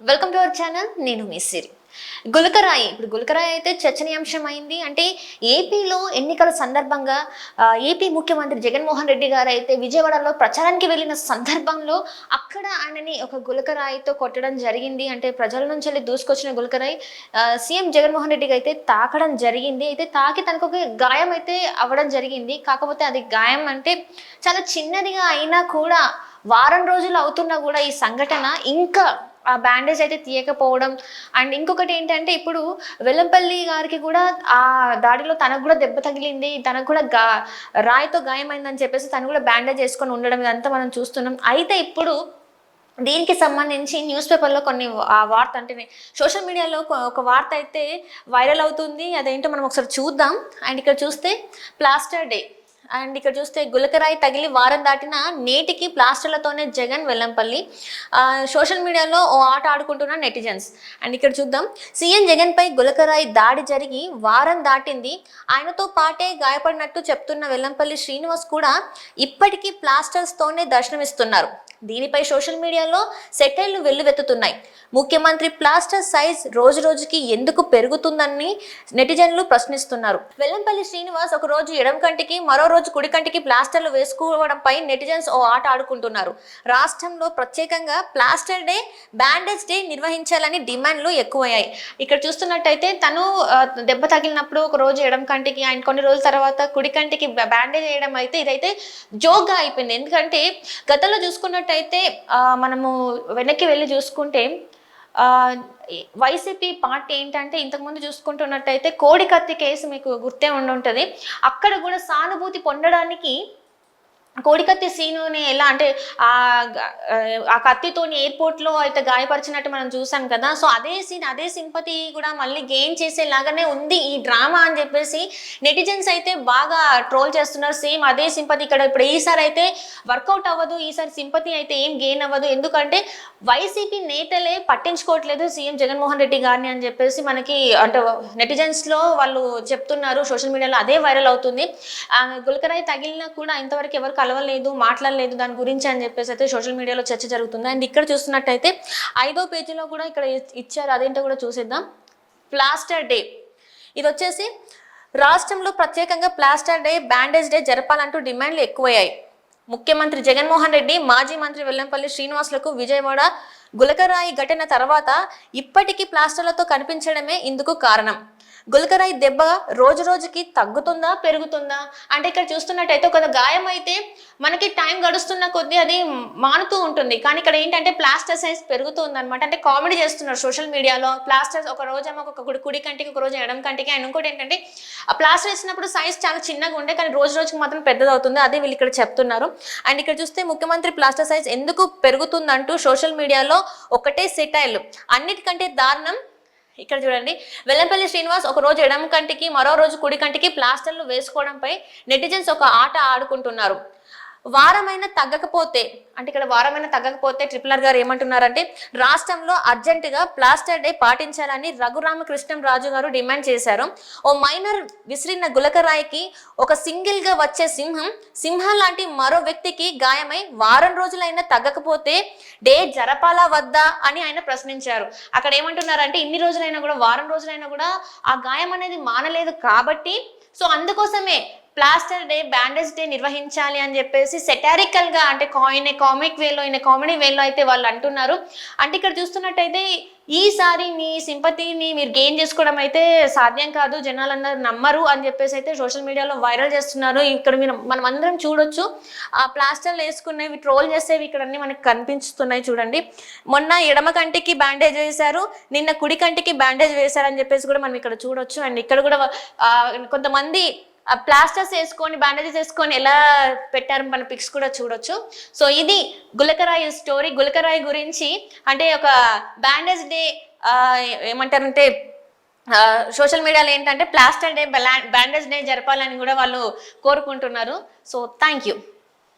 Welcome to our channel. నేను మీ సిరి. గులకరాయి ఇప్పుడు గులకరాయి అయితే చర్చనీయాంశం అయింది. అంటే ఏపీలో ఎన్నికల సందర్భంగా ఏపీ ముఖ్యమంత్రి జగన్మోహన్ రెడ్డి గారు అయితే విజయవాడలో ప్రచారానికి వెళ్ళిన సందర్భంలో అక్కడ ఆయనని ఒక గులకరాయితో కొట్టడం జరిగింది. అంటే ప్రజల నుంచి వెళ్ళి దూసుకొచ్చిన గులకరాయి సీఎం జగన్మోహన్ రెడ్డికి అయితే తాకడం జరిగింది. అయితే తాకి తనకు ఒక గాయం అయితే అవ్వడం జరిగింది. కాకపోతే అది గాయం అంటే చాలా చిన్నదిగా అయినా కూడా వారం రోజులు అవుతున్నా కూడా ఈ సంఘటన ఇంకా ఆ బ్యాండేజ్ అయితే తీయకపోవడం. అండ్ ఇంకొకటి ఏంటంటే ఇప్పుడు వెల్లంపల్లి గారికి కూడా ఆ దాడిలో తనకు కూడా దెబ్బ తగిలింది, తనకు కూడా రాయితో గాయమైందని చెప్పేసి తను కూడా బ్యాండేజ్ వేసుకొని ఉండడం ఇదంతా మనం చూస్తున్నాం. అయితే ఇప్పుడు దీనికి సంబంధించి న్యూస్ పేపర్లో కొన్ని వార్త అంటే సోషల్ మీడియాలో ఒక వార్త అయితే వైరల్ అవుతుంది. అదేంటో మనం ఒకసారి చూద్దాం. అండ్ ఇక్కడ చూస్తే ప్లాస్టర్ డే, అండ్ ఇక్కడ చూస్తే గులకరాయి తగిలి వారం దాటిన నేటికి ప్లాస్టర్లతోనే జగన్ వెల్లంపల్లి. సోషల్ మీడియాలో ఓ ఆట ఆడుకుంటున్న నెటిజన్స్. అండ్ ఇక్కడ చూద్దాం, సీఎం జగన్ పై గులకరాయి దాడి జరిగి వారం దాటింది. ఆయనతో పాటే గాయపడినట్టు చెప్తున్న వెల్లంపల్లి శ్రీనివాస్ కూడా ఇప్పటికీ ప్లాస్టర్స్తోనే దర్శనమిస్తున్నారు. దీనిపై సోషల్ మీడియాలో సెటైర్లు వెల్లువెత్తుతున్నాయి. ముఖ్యమంత్రి ప్లాస్టర్ సైజ్ రోజు రోజుకి ఎందుకు పెరుగుతుందని నెటిజన్లు ప్రశ్నిస్తున్నారు. వెల్లంపల్లి శ్రీనివాస్ ఒక రోజు ఎడమ కంటికి మరో రోజు కుడి కంటికి ప్లాస్టర్లు వేసుకోవడంపై నెటిజన్స్ ఓ ఆట ఆడుకుంటున్నారు. రాష్ట్రంలో ప్రత్యేకంగా ప్లాస్టర్ డే, బ్యాండేజ్ డే నిర్వహించాలని డిమాండ్లు ఎక్కువయ్యాయి. ఇక్కడ చూస్తున్నట్టయితే తను దెబ్బ తగిలినప్పుడు ఒక రోజు ఎడమ కంటికి, ఆయన కొన్ని రోజుల తర్వాత కుడి కంటికి బ్యాండేజ్ వేయడం అయితే ఇదైతే జోక్గా అయిపోయింది. ఎందుకంటే గతంలో చూసుకున్నట్టయితే మనము వెనక్కి వెళ్ళి చూసుకుంటే వైసీపీ పార్టీ ఏంటంటే ఇంతకుముందు చూసుకుంటున్నట్టయితే కోడికత్తి కేసు మీకు గుర్తే ఉండుంటుంది. అక్కడ కూడా సానుభూతి పొందడానికి కోడికత్తి సీనుని ఎలా అంటే ఆ కత్తితోని ఎయిర్పోర్ట్లో అయితే గాయపరిచినట్టు మనం చూసాం కదా. సో అదే సీన్, అదే సింపతి కూడా మళ్ళీ గెయిన్ చేసేలాగానే ఉంది ఈ డ్రామా అని చెప్పేసి నెటిజన్స్ అయితే బాగా ట్రోల్ చేస్తున్నారు. సేమ్ అదే సింపతి ఇక్కడ ఇప్పుడు ఈసారి అయితే వర్కౌట్ అవ్వదు, ఈసారి సింపతి అయితే ఏం గెయిన్ అవ్వదు. ఎందుకంటే వైసీపీ నేతలే పట్టించుకోవట్లేదు సీఎం జగన్మోహన్ రెడ్డి గారిని అని చెప్పేసి మనకి అంటే నెటిజన్స్లో వాళ్ళు చెప్తున్నారు. సోషల్ మీడియాలో అదే వైరల్ అవుతుంది. గులకరాయి తగిలినా కూడా ఇంతవరకు ఎవరు కలవలేదు, మాట్లాడలేదు దాని గురించి అని చెప్పేసి అయితే సోషల్ మీడియాలో చర్చ జరుగుతుంది. అండ్ ఇక్కడ చూస్తున్నట్టయితే 5వ పేజీలో కూడా ఇక్కడ ఇచ్చారు, అదేంటో కూడా చూసేద్దాం. ప్లాస్టర్ డే, ఇది వచ్చేసి రాష్ట్రంలో ప్రత్యేకంగా ప్లాస్టర్ డే, బ్యాండేజ్ డే జరపాలంటూ డిమాండ్లు ఎక్కువయ్యాయి. ముఖ్యమంత్రి జగన్మోహన్ రెడ్డి, మాజీ మంత్రి వెల్లంపల్లి శ్రీనివాసులకు విజయవాడ గులకరాయి ఘటన తర్వాత ఇప్పటికీ ప్లాస్టర్లతో కనిపించడమే ఇందుకు కారణం. గులకరాయి దెబ్బ రోజు రోజుకి తగ్గుతుందా పెరుగుతుందా అంటే ఇక్కడ చూస్తున్నట్టయితే ఒక గాయం అయితే మనకి టైం గడుస్తున్న కొద్దీ అది మానుతూ ఉంటుంది. కానీ ఇక్కడ ఏంటంటే ప్లాస్టర్ సైజ్ పెరుగుతుంది అనమాట. అంటే కామెడీ చేస్తున్నారు సోషల్ మీడియాలో. ప్లాస్టర్ ఒక రోజు ఏమో ఒక కుడి కంటికి, ఒక రోజు ఎడం కంటికి. అండ్ ఇంకోటి ఏంటంటే ఆ ప్లాస్టర్ వేసినప్పుడు సైజ్ చాలా చిన్నగా ఉండే కానీ రోజు రోజుకి మాత్రం పెద్దదవుతుంది, అదే వీళ్ళు ఇక్కడ చెప్తున్నారు. అండ్ ఇక్కడ చూస్తే ముఖ్యమంత్రి ప్లాస్టర్ సైజ్ ఎందుకు పెరుగుతుందంటూ సోషల్ మీడియాలో ఒకటే సెటైర్లు. అన్నిటికంటే దారుణం ఇక్కడ చూడండి, వెల్లంపల్లి శ్రీనివాస్ ఒక రోజు ఎడమ కంటికి మరో రోజు కుడి కంటికి ప్లాస్టర్లు వేసుకోవడంపై నెటిజన్స్ ఒక ఆట ఆడుకుంటున్నారు. వారమైనా తగ్గకపోతే అంటే ఇక్కడ వారమైనా తగ్గకపోతే ట్రిపుల్ ఆర్ గారు ఏమంటున్నారంటే రాష్ట్రంలో అర్జెంటుగా ప్లాస్టర్ డే పాటించాలని రఘురామకృష్ణంరాజు గారు డిమాండ్ చేశారు. ఓ మైనర్ విసిరిన గులకరాయికి ఒక సింగిల్గా వచ్చే సింహం లాంటి మరో వ్యక్తికి గాయమై వారం రోజులైనా తగ్గకపోతే డే జరపాలా వద్దా అని ఆయన ప్రశ్నించారు. అక్కడ ఏమంటున్నారంటే ఇన్ని రోజులైనా కూడా, వారం రోజులైనా కూడా ఆ గాయం అనేది మానలేదు కాబట్టి సో అందుకోసమే ప్లాస్టర్ డే, బ్యాండేజ్ డే నిర్వహించాలి అని చెప్పేసి సెటారికల్ గా అంటే కామిక్ వేలో, కామెడీ వేలో అయితే వాళ్ళు అంటున్నారు. అంటే ఇక్కడ చూస్తున్నట్టయితే ఈసారి మీ సింపతిని మీరు గెయిన్ చేసుకోవడం అయితే సాధ్యం కాదు, జనాలందరూ నమ్మరు అని చెప్పేసి అయితే సోషల్ మీడియాలో వైరల్ చేస్తున్నారు. ఇక్కడ మనం అందరం చూడొచ్చు, ఆ ప్లాస్టర్లు వేసుకునేవి ట్రోల్ చేసేవి ఇక్కడ అన్ని మనకి కనిపిస్తున్నాయి. చూడండి, మొన్న ఎడమ కంటికి బ్యాండేజ్ వేశారు, నిన్న కుడి కంటికి బ్యాండేజ్ వేశారని చెప్పేసి కూడా మనం ఇక్కడ చూడొచ్చు. అండ్ ఇక్కడ కూడా కొంతమంది ప్లాస్టర్స్ వేసుకొని, బ్యాండేజెస్ వేసుకొని ఎలా పెట్టారు మన పిక్స్ కూడా చూడొచ్చు. సో ఇది గులకరాయి స్టోరీ. గులకరాయి గురించి అంటే ఒక బ్యాండేజ్ డే ఏమంటారంటే సోషల్ మీడియాలో ఏంటంటే ప్లాస్టర్ డే, బ్యాండేజ్ డే జరపాలని కూడా వాళ్ళు కోరుకుంటున్నారు. So thank you.